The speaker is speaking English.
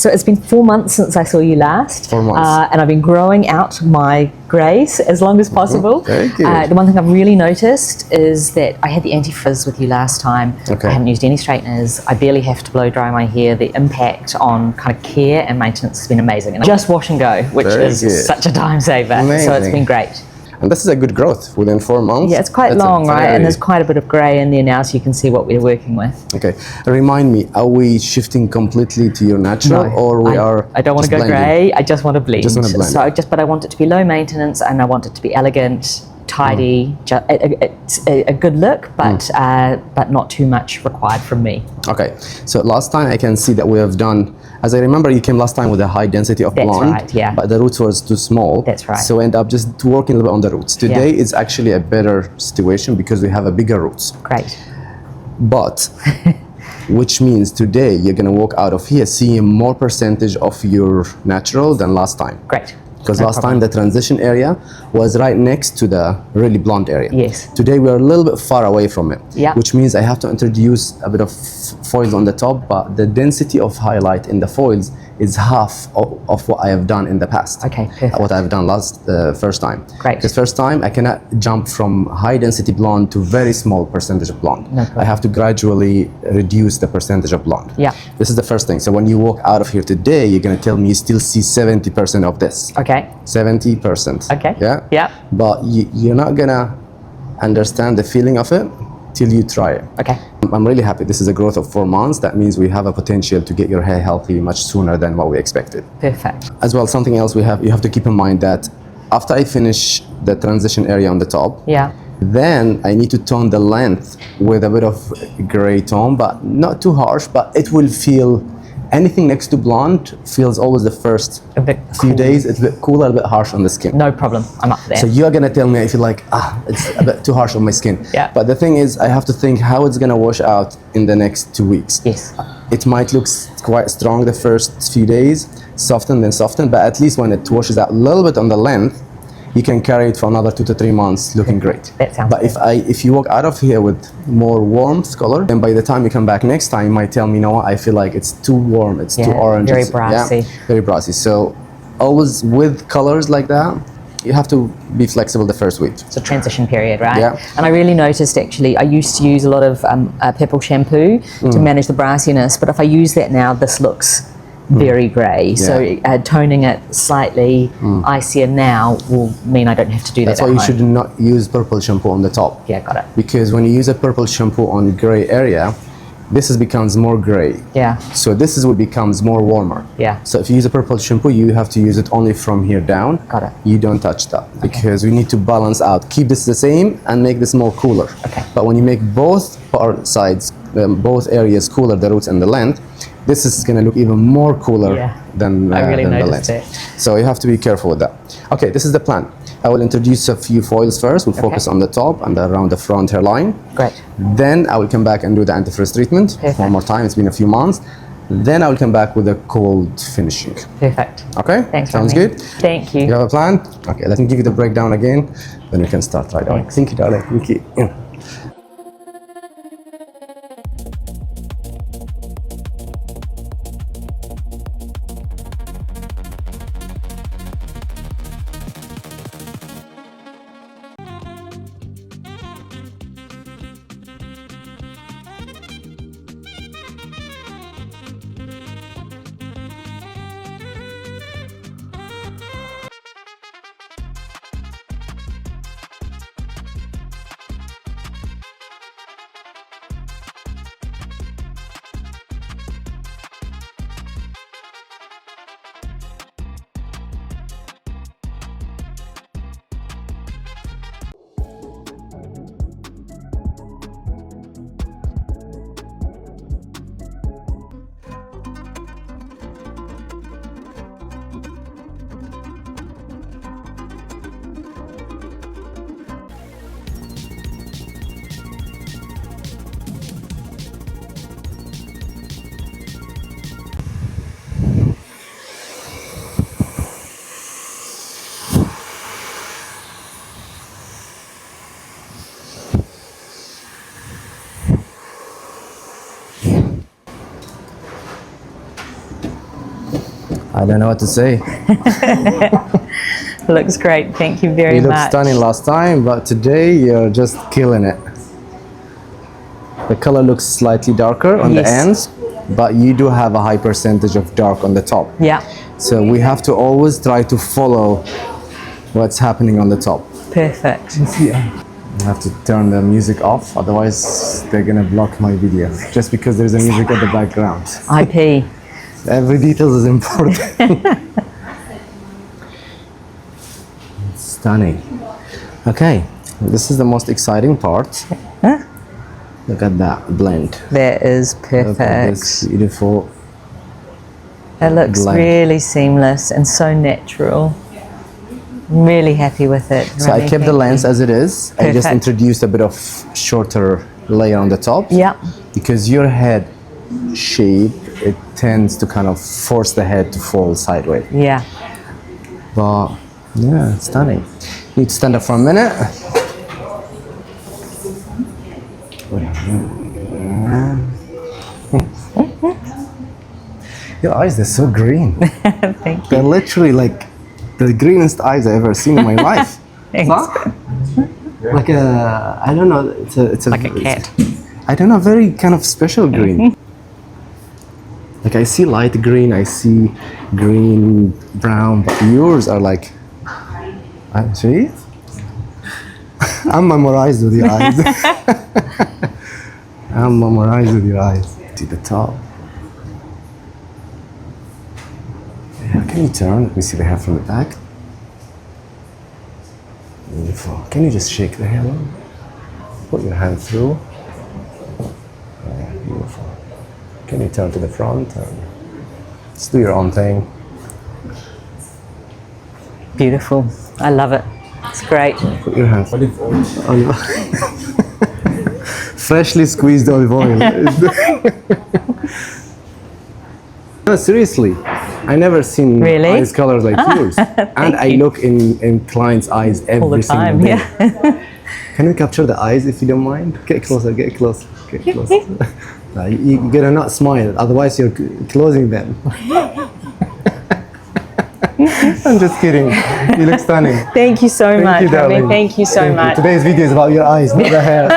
So it's been 4 months since I saw you last. 4 months. And I've been growing out my greys as long as possible. Very good. The one thing I've really noticed is that I had the anti-frizz with you last time. Okay. I haven't used any straighteners. I barely have to blow dry my hair. The impact on kind of care and maintenance has been amazing. And just wash and go, which Very is good. such a time saver. Amazing. So it's been great. And this is a good growth within 4 months. Yeah, it's quite That's long, right? And there's quite a bit of grey in there now, so you can see what we're working with. Okay. Remind me, are we shifting completely to your natural, or we are? I don't want to go blending? grey. I just want to blend. Just want to blend. So but I want it to be low maintenance, and I want it to be elegant, tidy. It's a good look, but not too much required from me. Okay. So last time I can see that we have done. As I remember, you came last time with a high density of That's blonde, right, yeah. but the roots was too small. That's right. So we end up just working a little bit on the roots. Today is actually a better situation because we have a bigger roots. Great. But, which means today you're gonna walk out of here seeing more percentage of your natural than last time. Great. Because No last problem. time the transition area was right next to the really blonde area. Yes. Today we're a little bit far away from it. Yeah. Which means I have to introduce a bit of foils on the top, but the density of highlight in the foils is half of what I have done in the past. Okay, perfect. What I've done first time. Great. Because first time I cannot jump from high density blonde to very small percentage of blonde. No problem. I have to gradually reduce the percentage of blonde. Yeah. This is the first thing. So when you walk out of here today, you're gonna tell me you still see 70% of this. Okay. 70%. Okay. Yeah? Yeah. But you're not gonna understand the feeling of it till you try it. Okay. I'm really happy. This is a growth of 4 months. That means we have a potential to get your hair healthy much sooner than what we expected. Perfect. As well, something else you have to keep in mind that after I finish the transition area on the top, Yeah. then I need to tone the length with a bit of gray tone, but not too harsh, but it will feel, anything next to blonde feels always the first A bit few cool. days, it's a bit cooler, a bit harsh on the skin. No problem. I'm up for that. So you're gonna tell me I feel like, it's a bit too harsh on my skin. Yeah. But the thing is, I have to think how it's gonna wash out in the next 2 weeks. Yes. It might look quite strong the first few days, soften, then soften, but at least when it washes out a little bit on the length, you can carry it for another 2 to 3 months looking great. That sounds But if you walk out of here with more warmth color, then by the time you come back next time, you might tell me, you know what, I feel like it's too warm, it's too orange. very it's- brassy. Very brassy. So always with colors like that, you have to be flexible the first week. It's a transition period, right? Yeah. And I really noticed actually, I used to use a lot of purple shampoo to manage the brassiness, but if I use that now, this looks very grey. So toning it slightly icier now will mean I don't have to do That's that why at you home. should not use purple shampoo on the top. Yeah, got it. Because when you use a purple shampoo on gray area, becomes more gray. Yeah, So this is what becomes more warmer. yeah. So if you use a purple shampoo, you have to use it only from here down. Got it. You don't touch that because we need to balance out. Keep this the same and make this more cooler. Okay. But when you make both sides, both areas cooler, the roots and the length, this is going to look even more cooler Yeah. than, I really than the noticed length. that. So you have to be careful with that. Okay, this is the plan. I will introduce a few foils first. We'll focus on the top and around the front hairline. Great. Then I will come back and do the anti-frizz treatment Perfect. one more time. It's been a few months. Then I will come back with a cold finishing. Perfect. Okay? Thanks, Sounds Rami. good? Thank you. You have a plan? Okay, let me give you the breakdown again. Then we can start right away. Thanks. Thank you, darling. Thank you. Yeah. I don't know what to say. Looks great. Thank you very You looked much. stunning last time, but today you're just killing it. The color looks slightly darker on the Yes. ends, but you do have a high percentage of dark on the top. Yeah, So we have to always try to follow what's happening on the top. perfect. I have to turn the music off, otherwise they're gonna block my video. Just because there's a music at the background. IP. Every detail is important. Stunning. Okay, this is the most exciting part. Huh? Look at that blend. That is Look at perfect. this beautiful. It looks blend. really seamless and so natural. I'm really happy with it. So I Rami, kept the thank lens you. as it is. I just Perfect. introduced a bit of shorter layer on the top. Yeah, Because your head shape, it tends to kind of force the head to fall sideways. yeah. But yeah, it's stunning. Need to stand up for a minute. Your eyes, they're so green. Thank you. They're literally like the greenest eyes I've ever seen in my life. Thanks. Huh? Like a, I don't know, it's a Like a cat. I don't know, very kind of special green. Like I see light green, I see green, brown, but yours are like, see? I'm memorized with your eyes. I'm memorized with your eyes. To the top. Yeah, can you turn? Let me see the hair from the back. Beautiful. Can you just shake the hair on? Put your hand through. Yeah, beautiful. Can you turn to the front and just do your own thing? Beautiful. I love it. It's great. Put your hand. Olive freshly squeezed olive oil. No, seriously. I never seen Really? eyes colors like yours. And I look in clients' eyes every All the time, single day. yeah. Can we capture the eyes if you don't mind? Get closer, get closer, get closer. No, you gotta not smile, otherwise you're closing them. I'm just kidding. You look stunning. Thank you so much, you, Rami. darling. Thank you so Thank you. much. Today's video is about your eyes, not the hair.